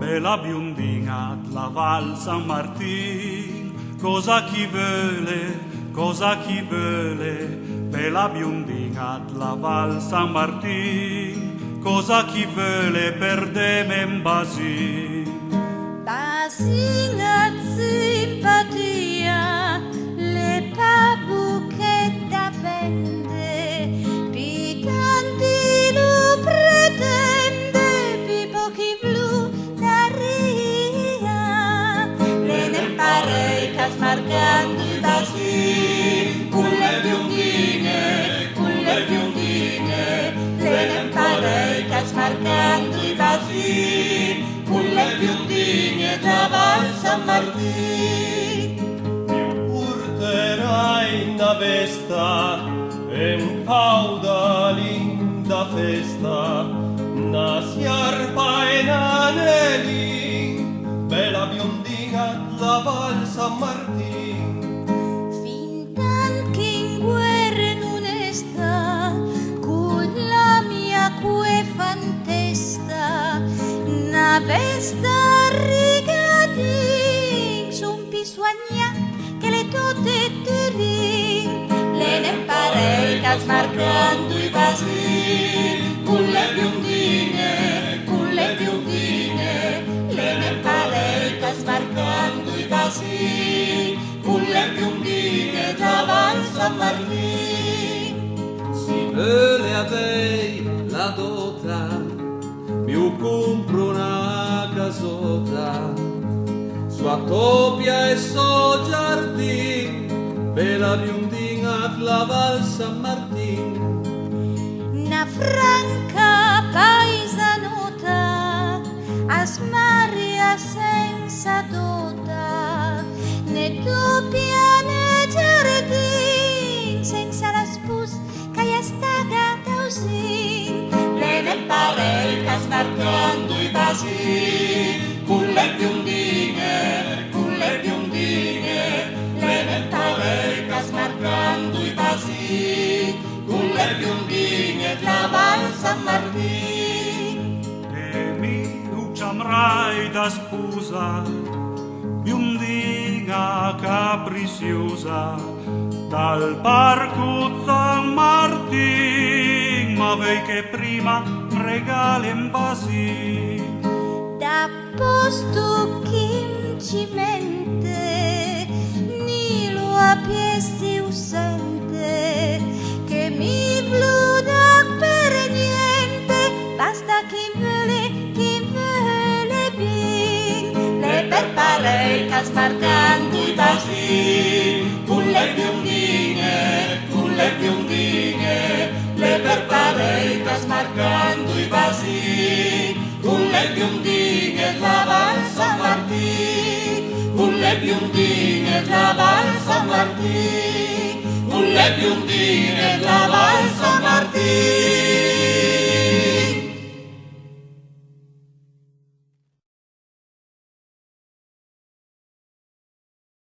bella biondina la Val San Martin, cosa chi vuole, bella biondina la Val San Martin, cosa chi vuole per dem Basin. Basin a simpatia, le pabuche da vende, picanti lo pretende, pipo chi blu da ria, le ne parecas marcando i basin, con le biondine, le ne parecas marcando i basin, con le biondine da Val San Martin. Mi porterai una vesta e un cauda linda festa, una sciarpa e un anelin, bella biondina la Val San Martin. Fintan che in guerra non sta, con la mia fantesta, una vesta rigadin, son pisogna che le tote turin, le ne parecas marcando i basin, con le biondine, le ne parecas marcando i basin, con le biondine da Val San Martin. Si vuole a lei la dota, io compro una casota, sua copia e so giardin, bella biondina la Val San Martin. Una franca paesanota, asmaria senza dota, né doppia né giardin, senza la spus che è stata tausin, le ne parecas marcando i basin, con le biondine, le ne parecas marcando i basin, con le biondine la Val San Martin. E mi ucciamrai da sposa, biondina capriciosa, dal parco San Martin, ma vei che prima regali in Basin. Da posto chi ci mente, ni lo a piesti usente, che mi bluda per niente, basta chi vuole bien, le per parecas marcando i basin, con le biondine, le per parecas marcando i basin, con le biondine la Val San Martin, con le biondine la Val San Martin, con le biondine la Val